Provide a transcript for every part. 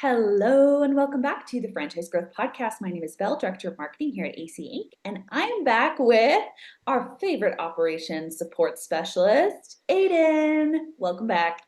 Hello and welcome back to the Franchise Growth Podcast. My name is Belle, Director of Marketing here at AC Inc. And I'm back with our favorite operations support specialist, Aidan. Welcome back.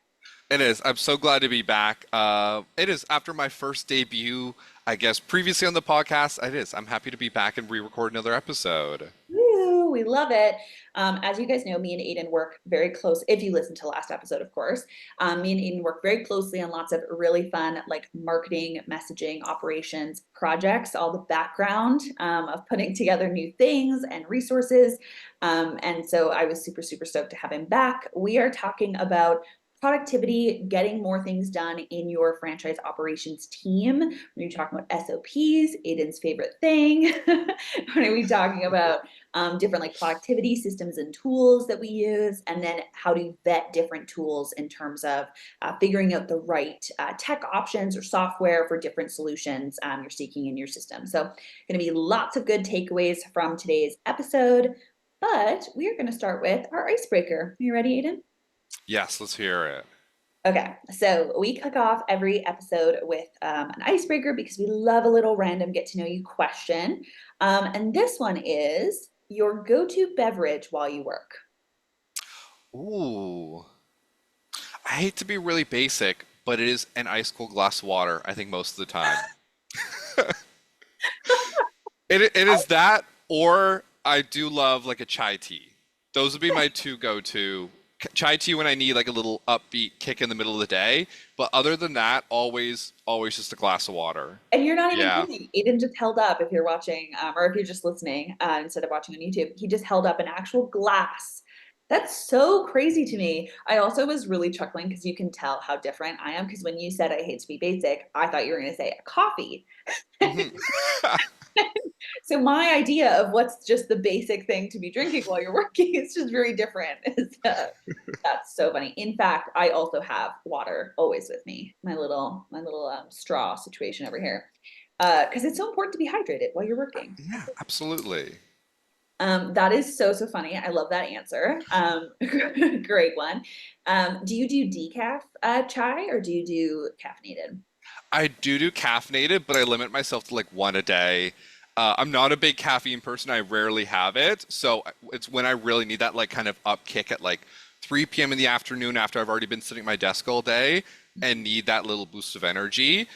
It is. I'm so glad to be back. It is after my first debut, I guess, previously on the podcast. It is. I'm happy to be back and re-record another episode. Woo, we love it. As you guys know, me and Aidan work very close. If you listen to last episode, of course, me and Aidan work very closely on lots of really fun, like marketing, messaging, operations projects, all the background of putting together new things and resources. And so I was super, super stoked to have him back. We are talking about productivity, getting more things done in your franchise operations team. We're talking about SOPs, Aidan's favorite thing. We're going to be talking about different like productivity systems and tools that we use, and then how to vet different tools in terms of figuring out the right tech options or software for different solutions you're seeking in your system. So going to be lots of good takeaways from today's episode, but we are going to start with our icebreaker. Are you ready, Aidan? Yes, let's hear it. Okay, so we kick off every episode with an icebreaker because we love a little random get to know you question. And this one is your go-to beverage while you work. Ooh. I hate to be really basic, but it is an ice cold glass of water, I think most of the time. It is that, or I do love like a chai tea. Those would be my two go-to. Chai tea when I need like a little upbeat kick in the middle of the day, but other than that, always just a glass of water. And you're not even Yeah. kidding. Aiden just held up, if you're watching, or if you're just listening instead of watching on YouTube, he just held up an actual glass. That's so crazy to me. I also was really chuckling because you can tell how different I am. Because when you said I hate to be basic, I thought you were going to say a coffee. Mhm. So my idea of what's just the basic thing to be drinking while you're working is just very different. That's so funny. In fact, I also have water always with me. My little straw situation over here, because it's so important to be hydrated while you're working. Yeah, absolutely. That is so so funny. I love that answer. Great one. Do you do decaf chai or do you do caffeinated? I do caffeinated, but I limit myself to like one a day. I'm not a big caffeine person. I rarely have it. So it's when I really need that like kind of up kick at like 3 p.m. in the afternoon after I've already been sitting at my desk all day and need that little boost of energy.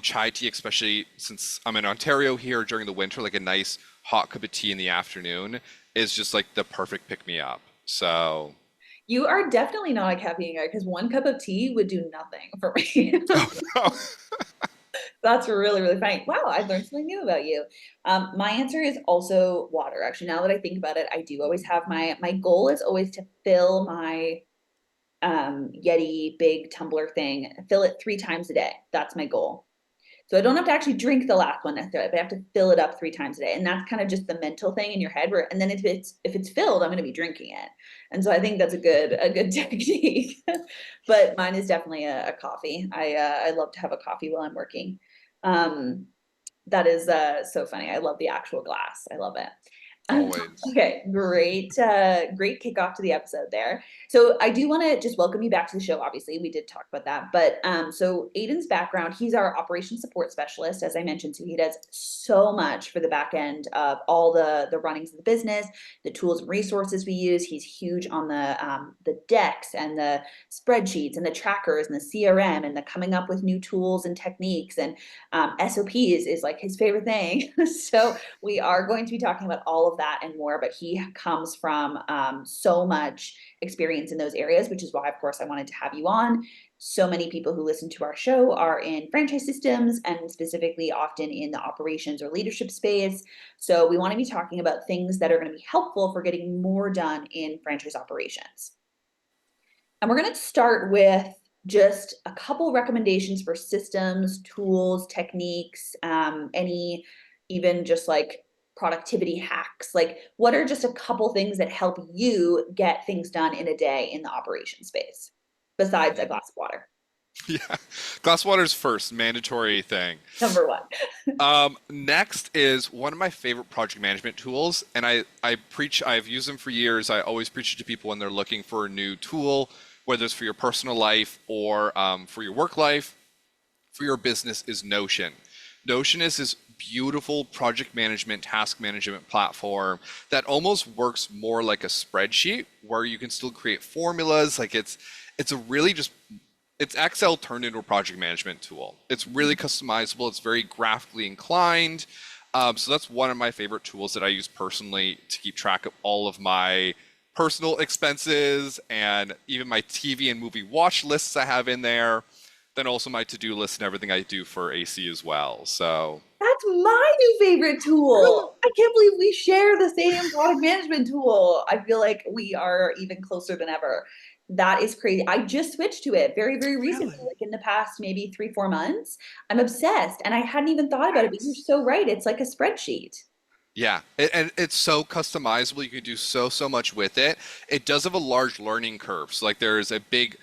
Chai tea, especially since I'm in Ontario here during the winter, like a nice hot cup of tea in the afternoon is just like the perfect pick me up. So, You are definitely not a caffeine guy because one cup of tea would do nothing for me. oh no. That's really, really funny. Wow, I learned something new about you. My answer is also water. Actually, now that I think about it, I do always have my goal is always to fill my Yeti big tumbler thing, fill it 3 times a day. That's my goal. So I don't have to actually drink the last one necessarily, but I have to fill it up 3 times a day. And that's kind of just the mental thing in your head where, and then if it's filled, I'm going to be drinking it. And so I think that's a good technique. But mine is definitely a coffee. I love to have a coffee while I'm working. Um, that is so funny. I love the actual glass. I love it. Always. Okay, great kickoff to the episode there. So I do want to just welcome you back to the show. Obviously, we did talk about that, but so Aidan's background, he's our operations support specialist, as I mentioned. So he does so much for the back end of all the runnings of the business, the tools and resources we use. He's huge on the decks and the spreadsheets and the trackers and the CRM and the coming up with new tools and techniques and SOPs is like his favorite thing. So we are going to be talking about all of that and more, but he comes from so much experience in those areas, which is why, of course, I wanted to have you on. So many people who listen to our show are in franchise systems and specifically often in the operations or leadership space. So we want to be talking about things that are going to be helpful for getting more done in franchise operations. And we're going to start with just a couple recommendations for systems, tools, techniques, any even just like productivity hacks. Like, what are just a couple things that help you get things done in a day in the operation space besides a glass of water? Yeah. Glass water's first, mandatory thing. Number one. Next is one of my favorite project management tools, and I've used them for years. I always preach it to people when they're looking for a new tool, whether it's for your personal life or for your work life. for your business is Notion. Notion is this beautiful project management, task management platform that almost works more like a spreadsheet where you can still create formulas. Like it's a really just it's Excel turned into a project management tool. It's really customizable. It's very graphically inclined. So that's one of my favorite tools that I use personally to keep track of all of my personal expenses and even my TV and movie watch lists I have in there. Then also my to-do list and everything I do for AC as well. So That's my new favorite really, tool. I can't believe we share the same product management tool. I feel like we are even closer than ever. That is crazy. I just switched to it very, very recently, really, like in the past maybe 3, 4 months. I'm obsessed and I hadn't even thought about it, but you're nice. so right. It's like a spreadsheet. Yeah, and it's so customizable. You can do so much with it. It does have a large learning curve. So like there is a big,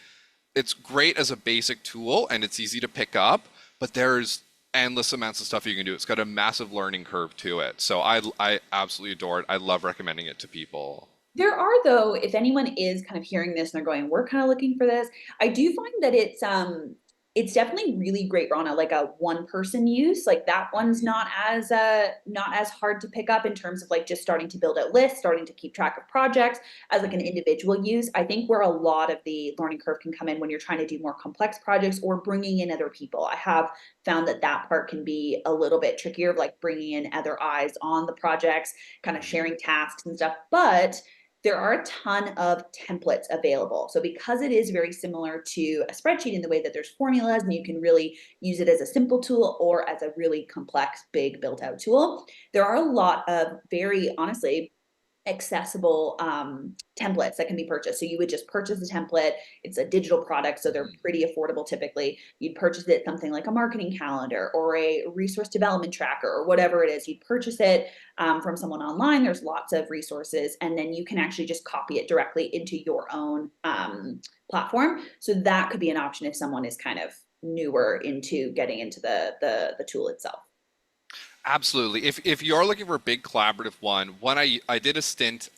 it's great as a basic tool and it's easy to pick up, but there's endless amounts of stuff you can do. It's got a massive learning curve to it. So I absolutely adore it. I love recommending it to people. There are though, if anyone is kind of hearing this and they're going, we're kind of looking for this, I do find that it's definitely really great on a like a one person use. Like that one's not as hard to pick up in terms of like just starting to build a list, starting to keep track of projects as like an individual use. I think where a lot of the learning curve can come in when you're trying to do more complex projects or bringing in other people. I have found that that part can be a little bit trickier of like bringing in other eyes on the projects, kind of Mhm. sharing tasks and stuff. But there are a ton of templates available. So because it is very similar to a spreadsheet in the way that there's formulas and you can really use it as a simple tool or as a really complex, big built out tool, there are a lot of very honestly accessible templates that can be purchased. So you would just purchase a template. It's a digital product, so they're Mhm. pretty affordable typically. You'd purchase it something like a marketing calendar or a resource development tracker or whatever it is. You'd purchase it from someone online. There's lots of resources, and then you can actually just copy it directly into your own platform. So that could be an option if someone is kind of newer into getting into the tool itself. Absolutely. If you're looking for a big collaborative one I did a stint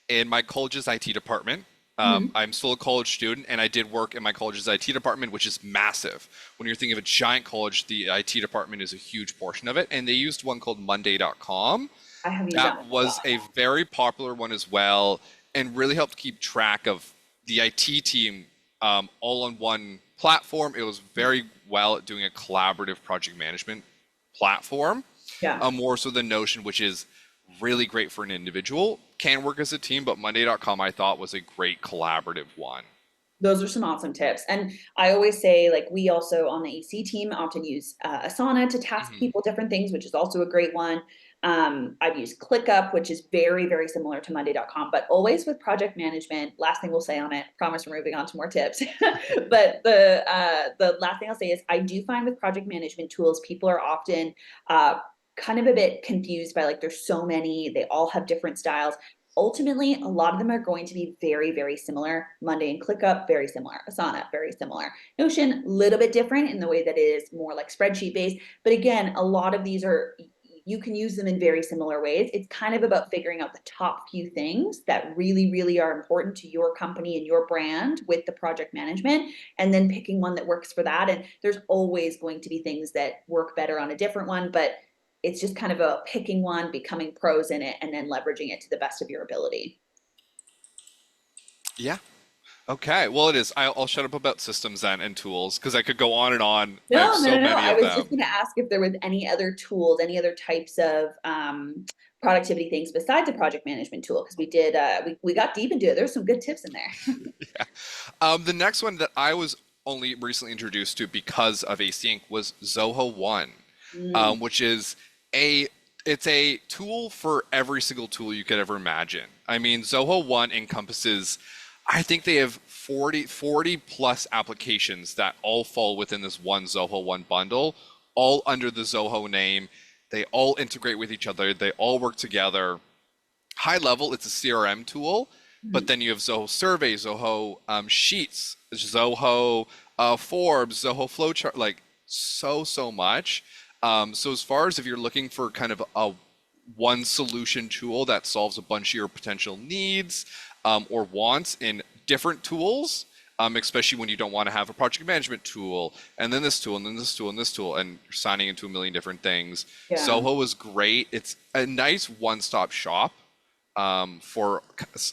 in my college's IT department. Mhm. I'm still a college student, and I did work in my college's IT department, which is massive. When you're thinking of a giant college, the IT department is a huge portion of it, and they used one called Monday.com. I have used that That one as was well. a very popular one as well, and really helped keep track of the IT team all on one platform. It was very well at doing a collaborative project management platform, Yeah. more so than Notion, which is really great for an individual. Can work as a team, but Monday.com I thought was a great collaborative one. Those are some awesome tips. And I always say, like, we also on the AC team often use Asana to task Mhm. people different things, which is also a great one. I've used ClickUp, which is very, very similar to Monday.com, but always with project management. Last thing we'll say on it, promise we're moving on to more tips. But the last thing I'll say is I do find with project management tools, people are often kind of a bit confused by like there's so many, they all have different styles. Ultimately, a lot of them are going to be very, very similar. Monday and ClickUp, very similar. Asana, very similar. Notion, a little bit different in the way that it is more like spreadsheet based. But again, a lot of these are, you can use them in very similar ways. It's kind of about figuring out the top few things that really, really are important to your company and your brand with the project management, and then picking one that works for that. And there's always going to be things that work better on a different one, but it's just kind of a picking one, becoming pros in it, and then leveraging it to the best of your ability. Yeah. Okay. Well, it is. I'll shut up about systems then and tools because I could go on and on. I have No, no, so no, no. many I of was just them. going to ask if there was any other tools, any other types of productivity things besides a project management tool, because we did we got deep into it. There's some good tips in there. Yeah. The next one that I was only recently introduced to because of Async was Zoho One, Mm, which is a it's a tool for every single tool you could ever imagine. I mean, Zoho One encompasses, I think they have 40 plus applications that all fall within this one Zoho One bundle, all under the Zoho name. They all integrate with each other. They all work together. High level, it's a CRM tool, but mhm. then you have Zoho Surveys, Zoho Sheets, Zoho Forbes, Zoho Flowchart, like so much. So as far as if you're looking for kind of a one solution tool that solves a bunch of your potential needs or wants in different tools, especially when you don't want to have a project management tool and then this tool and then this tool and this tool and you're signing into a million different things. Yeah. Soho is great. It's a nice one-stop shop for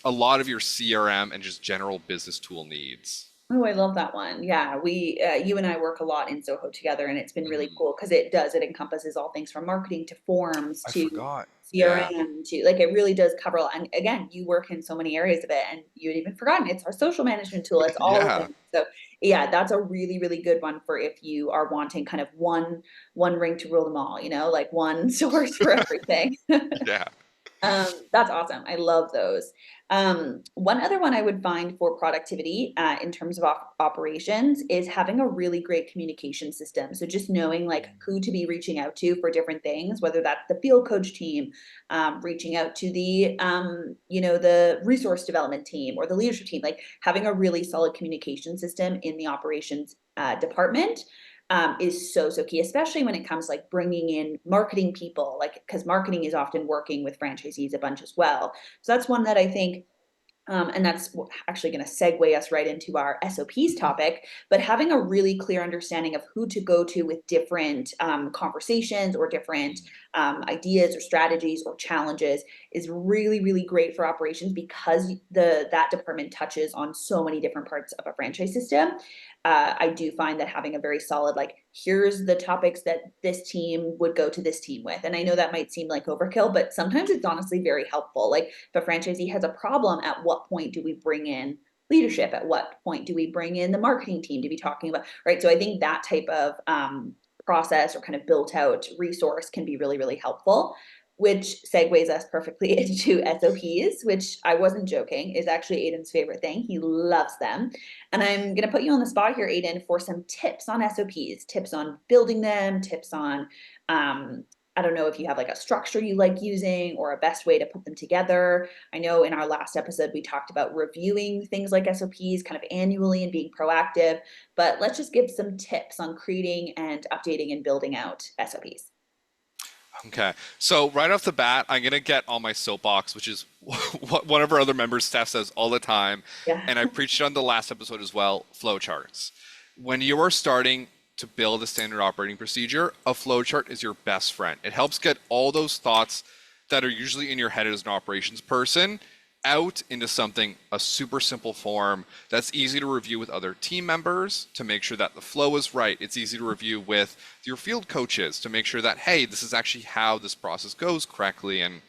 a lot of your CRM and just general business tool needs. Oh, I love that one. Yeah, you and I work a lot in Soho together, and it's been really Mhm. cool because it encompasses all things from marketing to forms I to forgot. Yeah. CRM to like it really does cover a lot. And again, you work in so many areas of it, and you had even forgotten it's our social management tool. It's all of Yeah. them. So yeah, that's a really really good one for if you are wanting kind of one ring to rule them all. Like one source for everything. Yeah. That's awesome. I love those. One other one I would find for productivity in terms of operations is having a really great communication system. So just knowing like who to be reaching out to for different things, whether that's the field coach team, reaching out to the resource development team or the leadership team, like having a really solid communication system in the operations department is so so key, especially when it comes like bringing in marketing people, like because marketing is often working with franchisees a bunch as well. So that's one that I think and that's actually going to segue us right into our SOPs topic, but having a really clear understanding of who to go to with different conversations or different ideas or strategies or challenges is really, really great for operations because that department touches on so many different parts of a franchise system. I do find that having a very solid, like, here's the topics that this team would go to this team with. And I know that might seem like overkill, but sometimes it's honestly very helpful. Like, if a franchisee has a problem, at what point do we bring in leadership? At what point do we bring in the marketing team to be talking about, right? So I think that type of process or kind of built out resource can be really, really helpful, which segues us perfectly into SOPs, which I wasn't joking, is actually Aidan's favorite thing. He loves them. And I'm going to put you on the spot here, Aidan, for some tips on SOPs, tips on building them, tips on I don't know if you have like a structure you like using or a best way to put them together. I know in our last episode, we talked about reviewing things like SOPs kind of annually and being proactive, but let's just give some tips on creating and updating and building out SOPs. Okay. So right off the bat, I'm gonna get on my soapbox, which is what one of our other members staff says all the time, Yeah. and I preached it on the last episode as well, flowcharts. When you are starting to build a standard operating procedure, a flowchart is your best friend. It helps get all those thoughts that are usually in your head as an operations person out into something, a super simple form that's easy to review with other team members to make sure that the flow is right. It's easy to review with your field coaches to make sure that, hey, this is actually how this process goes correctly. And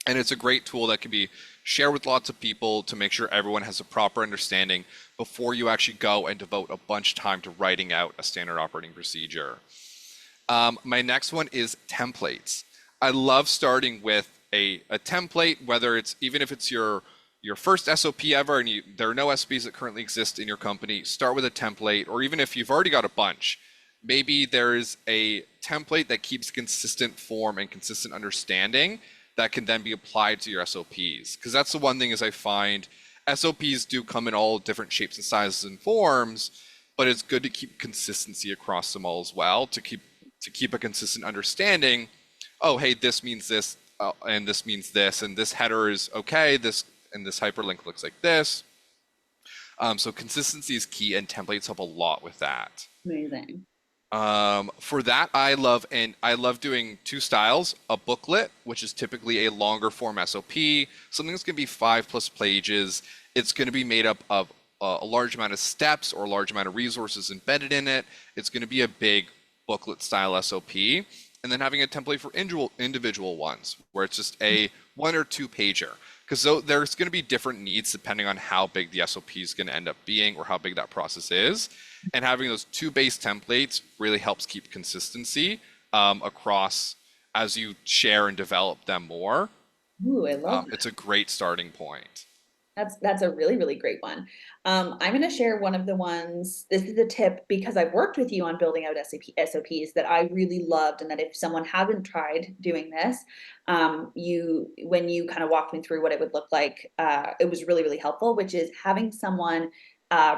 it's a great tool that can be shared with lots of people to make sure everyone has a proper understanding before you actually go and devote a bunch of time to writing out a standard operating procedure. My next one is templates. I love starting with a template, whether it's even if it's your first SOP ever and there are no SOPs that currently exist in your company, start with a template, or even if you've already got a bunch, maybe there's a template that keeps consistent form and consistent understanding that can then be applied to your SOPs. Because that's the one thing is I find SOPs do come in all different shapes and sizes and forms, but it's good to keep consistency across them all as well to keep a consistent understanding. Oh, hey, this means this, and this means this, and this header is okay. This and this hyperlink looks like this. So consistency is key, and templates help a lot with that. Amazing. For that, I love doing two styles: a booklet, which is typically a longer form SOP, something that's going to be 5+ pages. It's going to be made up of a large amount of steps or a large amount of resources embedded in it. It's going to be a big booklet style SOP, and then having a template for individual ones where it's just a 1 or 2 pager. Because there's going to be different needs depending on how big the SOP is going to end up being or how big that process is. And having those two base templates really helps keep consistency across as you share and develop them more. Ooh, I love It's a great starting point. That's a really, really great one. I'm going to share one of the ones. This is a tip because I've worked with you on building out SOPs that I really loved, and that if someone hasn't tried doing this, when you kind of walked me through what it would look like, it was really, really helpful. Which is having someone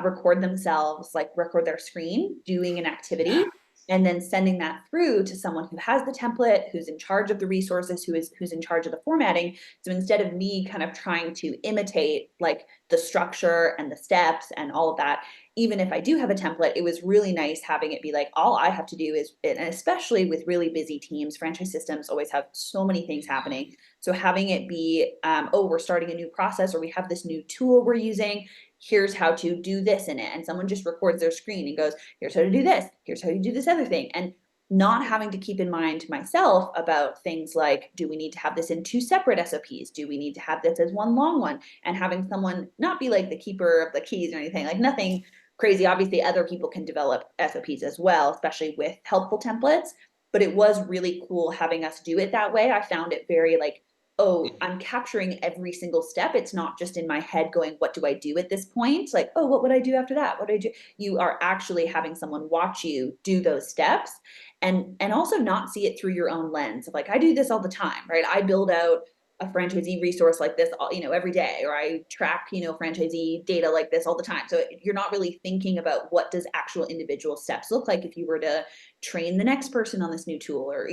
record themselves, like record their screen doing an activity, and then sending that through to someone who has the template, who's in charge of the resources, who's in charge of the formatting. So instead of me kind of trying to imitate like the structure and the steps and all of that, even if I do have a template, it was really nice having it be like all I have to do is, and especially with really busy teams, franchise systems always have so many things Mhm. happening. So having it be, oh, we're starting a new process, or we have this new tool we're using. Here's how to do this in it. And someone just records their screen and goes, here's how to do this, here's how you do this other thing. And not having to keep in mind myself about things like, do we need to have this in two separate SOPs? Do we need to have this as one long one? And having someone not be like the keeper of the keys or anything, like nothing crazy. Obviously, other people can develop SOPs as well, especially with helpful templates. But it was really cool having us do it that way. I found it very like, oh, Mhm. I'm capturing every single step. It's not just in my head going, what do I do at this point? Like, oh, what would I do after that? What do I do? You are actually having someone watch you do those steps, and also not see it through your own lens of like, I do this all the time, right? I build out a franchisee resource like this all, every day, or I track, franchisee data like this all the time. So you're not really thinking about what does actual individual steps look like if you were to train the next person on this new tool, or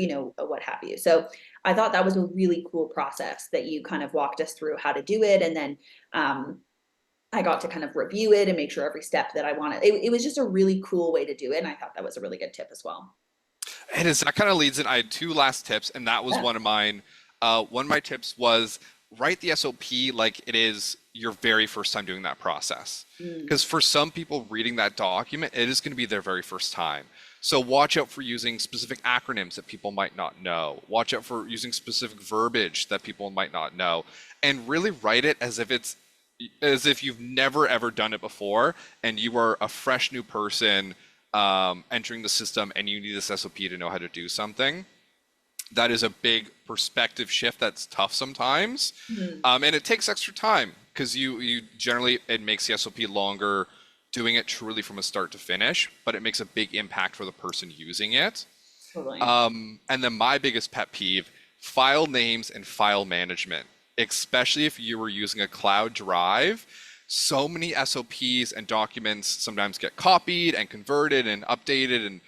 what have you. So I thought that was a really cool process that you kind of walked us through how to do it. And then I got to kind of review it and make sure every step that I wanted. It was just a really cool way to do it. And I thought that was a really good tip as well. It is that kind of leads in. I had two last tips, and that was Yeah. one of mine. One of my tips was write the SOP like it is your very first time doing that process. Mm, Because for some people reading that document, it is going to be their very first time. So watch out for using specific acronyms that people might not know. Watch out for using specific verbiage that people might not know. And really write it as if you've never ever done it before and you are a fresh new person entering the system and you need this SOP to know how to do something. That is a big perspective shift that's tough sometimes. mm, And it takes extra time because you generally, it makes the SOP longer doing it truly from a start to finish, but it makes a big impact for the person using it. totally. And then my biggest pet peeve, file names and file management, especially if you were using a cloud drive. So many SOPs and documents sometimes get copied and converted and updated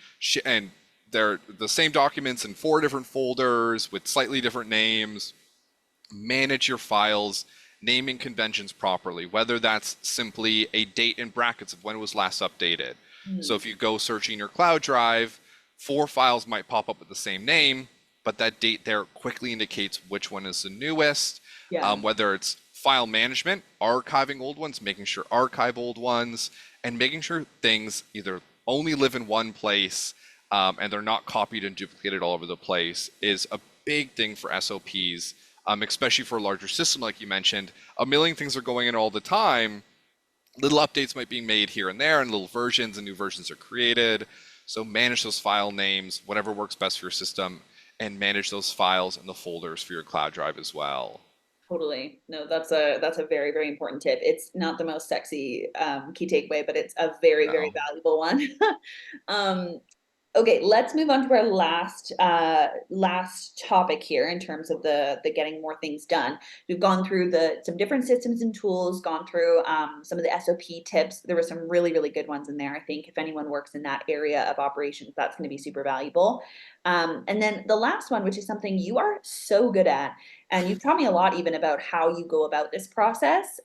and they're the same documents in four different folders with slightly different names. Manage your files, naming conventions properly, whether that's simply a date in brackets of when it was last updated. So Mm, if you go searching your cloud drive, four files might pop up with the same name, but that date there quickly indicates which one is the newest. yeah, Whether it's file management, archiving old ones, making sure archive old ones, and making sure things either only live in one place and they're not copied and duplicated all over the place is a big thing for SOPs, especially for a larger system like you mentioned. A million things are going in all the time. Little updates might be made here and there, and little versions and new versions are created. So manage those file names, whatever works best for your system, and manage those files and the folders for your cloud drive as well. totally. No, that's a very, very important tip. It's not the most sexy key takeaway, but it's a very, very No. valuable one. um, Okay, let's move on to our last topic here in terms of the getting more things done. We've gone through the some different systems and tools, gone through some of the SOP tips. There were some really, really good ones in there. I think if anyone works in that area of operations, that's going to be super valuable. And then the last one, which is something you are so good at, and you've taught me a lot even about how you go about this process.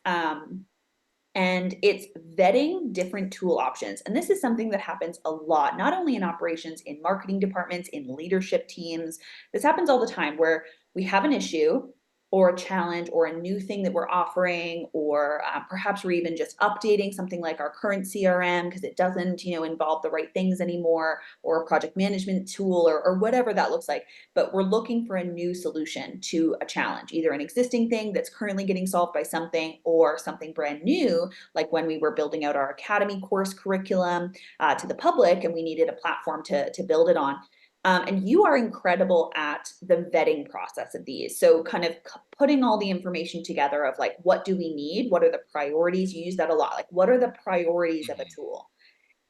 And it's vetting different tool options. And this is something that happens a lot, not only in operations, in marketing departments, in leadership teams. This happens all the time where we have an issue or a challenge or a new thing that we're offering, or perhaps we're even just updating something like our current CRM because it doesn't, involve the right things anymore, or a project management tool, or whatever that looks like. But we're looking for a new solution to a challenge, either an existing thing that's currently getting solved by something, or something brand new, like when we were building out our academy course curriculum to the public and we needed a platform to build it on. And you are incredible at the vetting process of these. So, kind of putting all the information together of like, what do we need? What are the priorities? You use that a lot. Like, what are the priorities of a Mhm. tool?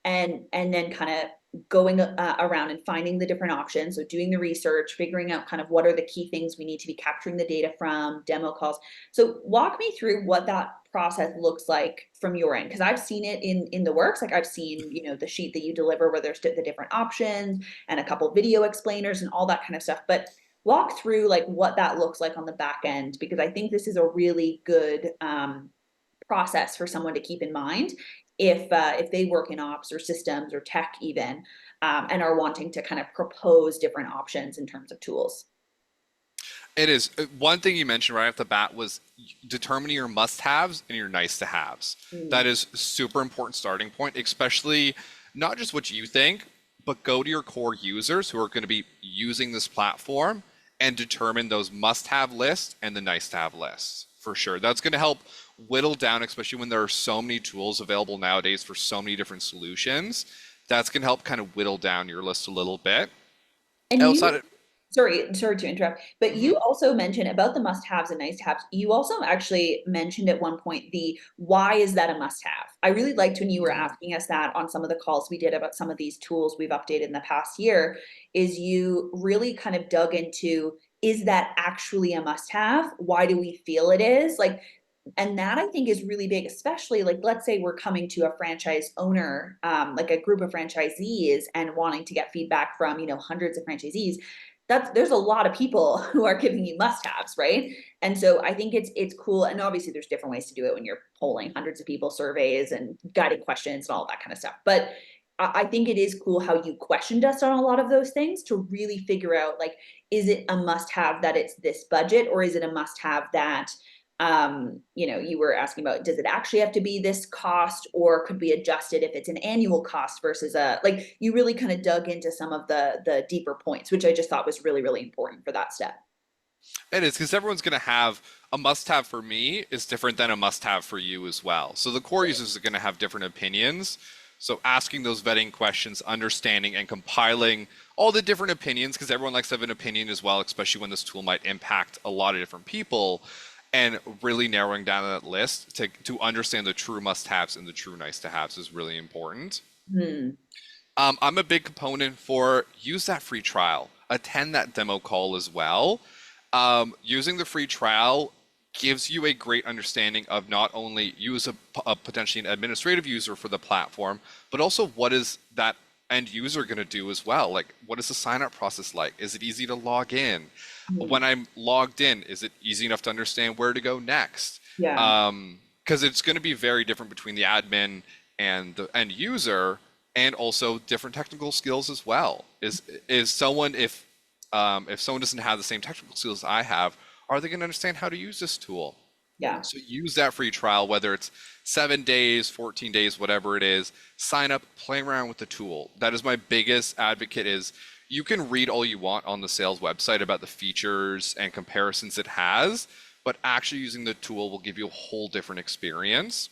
And then kind of going around and finding the different options, so doing the research, figuring out kind of what are the key things we need to be capturing the data from, demo calls. So walk me through what that process looks like from your end, because I've seen it in the works. Like I've seen, the sheet that you deliver where there's the different options and a couple video explainers and all that kind of stuff. But walk through like what that looks like on the back end, because I think this is a really good process for someone to keep in mind if they work in ops or systems or tech even, and are wanting to kind of propose different options in terms of tools. It is. One thing you mentioned right off the bat was determining your must-haves and your nice-to-haves. That Mm, is super important starting point, especially not just what you think, but go to your core users who are going to be using this platform and determine those must-have lists and the nice-to-have lists for sure. That's going to help whittle down, especially when there are so many tools available nowadays for so many different solutions. That's going to help kind of whittle down your list a little bit. and Outside you of, sorry to interrupt, but you Mhm. also mentioned about the must-haves and nice-to-haves. You also actually mentioned at one point the why is that a must-have? I really liked when you were asking us that on some of the calls we did about some of these tools we've updated in the past year, is you really kind of dug into, is that actually a must-have? Why do we feel it is? Like, and that I think is really big, especially like let's say we're coming to a franchise owner, like a group of franchisees, and wanting to get feedback from hundreds of franchisees. There's a lot of people who are giving you must-haves, right? And so I think it's cool, and obviously there's different ways to do it when you're polling hundreds of people, surveys and guided questions and all that kind of stuff. But I think it is cool how you questioned us on a lot of those things to really figure out, like, is it a must-have that it's this budget, or is it a must-have that you were asking about, does it actually have to be this cost, or could we adjust it if it's an annual cost versus a, like, you really kind of dug into some of the deeper points, which I just thought was really, really important for that step. It is because everyone's going to have a must have for me is different than a must have for you as well. So the core users are going to have different opinions. So asking those vetting questions, understanding and compiling all the different opinions, because everyone likes to have an opinion as well, especially when this tool might impact a lot of different people, and really narrowing down that list to understand the true must haves and the true nice to haves is really important. Hmm. I'm a big component for use that free trial, attend that demo call as well. Using the free trial gives you a great understanding of not only you as a potentially an administrative user for the platform, but also what is that end user going to do as well. Like, what is the sign up process like? Is it easy to log in? Hmm. When I'm logged in, is it easy enough to understand where to go next? Yeah. Because it's going to be very different between the admin and the end user, and also different technical skills as well. Is someone if someone doesn't have the same technical skills I have, are they going to understand how to use this tool? Yeah. So use that free trial, whether it's 7 days, 14 days, whatever it is, sign up, play around with the tool. That is my biggest advocate is you can read all you want on the sales website about the features and comparisons it has, but actually using the tool will give you a whole different experience.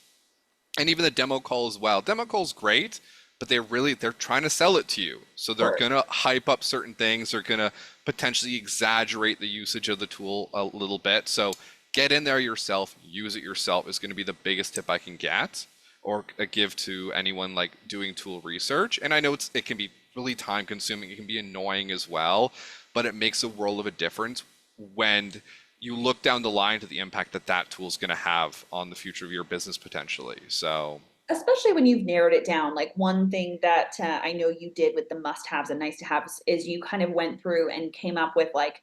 And even the demo call as well. Demo call is great, but they're trying to sell it to you. So they're Or gonna hype up certain things. They're gonna potentially exaggerate the usage of the tool a little bit. So get in there yourself, use it yourself is gonna be the biggest tip I can get or give to anyone like doing tool research. And I know it can be really time consuming, it can be annoying as well, but it makes a world of a difference when you look down the line to the impact that that tool is going to have on the future of your business potentially. So, especially when you've narrowed it down, like one thing that I know you did with the must-haves and nice-to-haves is you kind of went through and came up with like,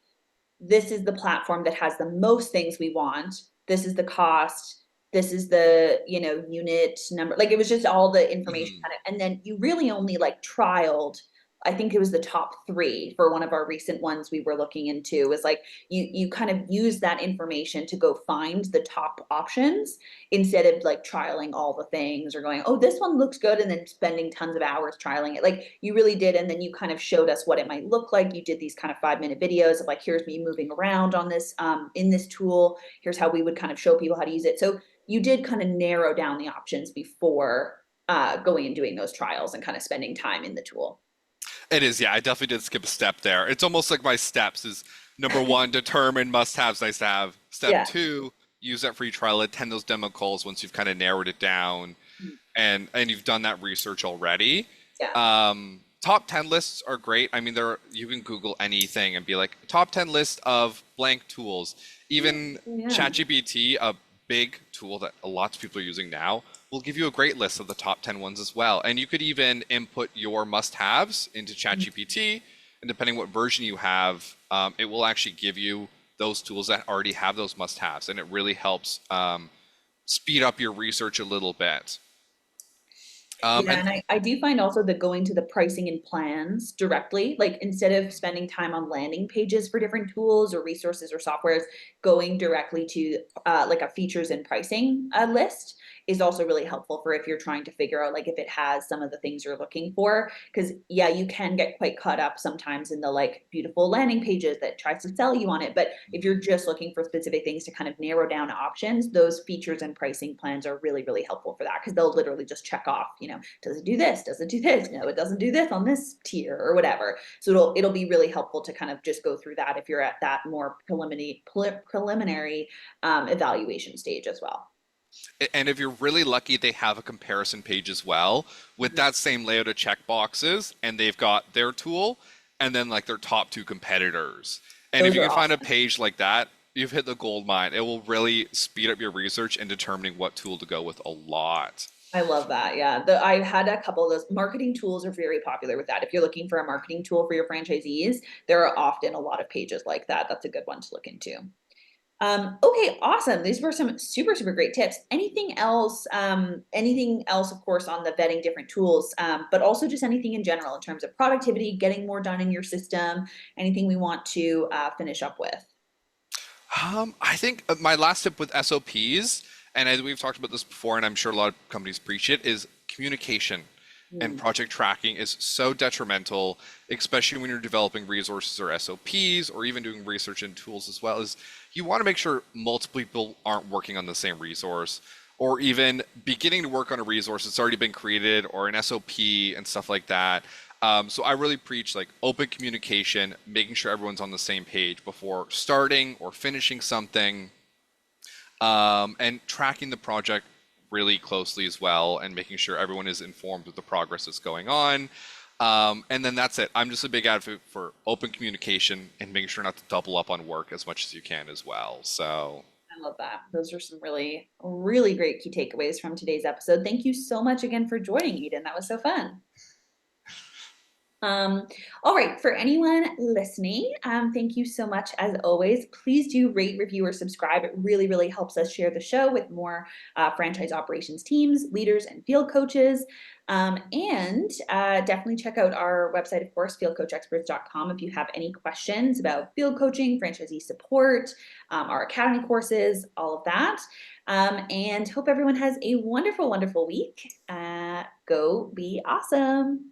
this is the platform that has the most things we want. This is the cost. This is the, unit number. Like it was just all the information mhm. kind of, and then you really only like trialed, I think it was the top three for one of our recent ones we were looking into, was like you kind of use that information to go find the top options instead of like trialing all the things or going, oh, this one looks good, and then spending tons of hours trialing it. Like you really did. And then you kind of showed us what it might look like. You did these kind of 5-minute videos of like, here's me moving around on this, in this tool. Here's how we would kind of show people how to use it. So you did kind of narrow down the options before going and doing those trials and kind of spending time in the tool. It is, yeah. I definitely did skip a step there. It's almost like my steps is number one, determine must haves, nice to have. Step Yeah. two, use that free trial, attend those demo calls once you've kind of narrowed it down Mm. and you've done that research already. Yeah. Top 10 lists are great. I mean, you can Google anything and be like top 10 list of blank tools. Yeah. Even Yeah. ChatGPT, a big tool that lots of people are using now will give you a great list of the top 10 ones as well. And you could even input your must-haves into ChatGPT, and depending what version you have, it will actually give you those tools that already have those must-haves, and it really helps speed up your research a little bit. Yeah, And and I do find also that going to the pricing and plans directly, like instead of spending time on landing pages for different tools or resources or softwares, going directly to like a features and pricing list is also really helpful for if you're trying to figure out like if it has some of the things you're looking for. Because yeah, you can get quite caught up sometimes in the like beautiful landing pages that tries to sell you on it. But if you're just looking for specific things to kind of narrow down options, those features and pricing plans are really, really helpful for that because they'll literally just check off, does it do this? Does it do this? No, it doesn't do this on this tier or whatever. So it'll be really helpful to kind of just go through that if you're at that more preliminary evaluation stage as well. and if you're really lucky, they have a comparison page as well with Mhm. that same layout of checkboxes, and they've got their tool and then like their top two competitors. And if Those you are can find a awesome. page like that, you've hit the gold mine. It will really speed up your research and determining what tool to go with a lot. I love that. Yeah. I had a couple of those marketing tools are very popular with that. If you're looking for a marketing tool for your franchisees, there are often a lot of pages like that. That's a good one to look into. Okay, awesome. These were some super, super great tips. Anything else? Anything else, of course, on the vetting different tools, but also just anything in general in terms of productivity, getting more done in your system. Anything we want to finish up with? I think my last tip with SOPs, and as we've talked about this before, and I'm sure a lot of companies preach it, is communication and Hmm. project tracking is so detrimental, especially when you're developing resources or SOPs or even doing research in tools as well, is you want to make sure multiple people aren't working on the same resource or even beginning to work on a resource that's already been created or an SOP and stuff like that. So I really preach like open communication, making sure everyone's on the same page before starting or finishing something, and tracking the project really closely as well, and making sure everyone is informed of the progress that's going on. And then that's it. I'm just a big advocate for open communication and making sure not to double up on work as much as you can as well. So I love that. Those are some really, really great key takeaways from today's episode. Thank you so much again for joining, Eden. That was so fun. Um, all right, for anyone listening, thank you so much as always. Please do rate, review, or subscribe. It really, really helps us share the show with more franchise operations teams, leaders, and field coaches. And definitely check out our website, of course, fieldcoachexperts.com, if you have any questions about field coaching, franchisee support, our academy courses, all of that. And hope everyone has a wonderful, wonderful week. Go be awesome.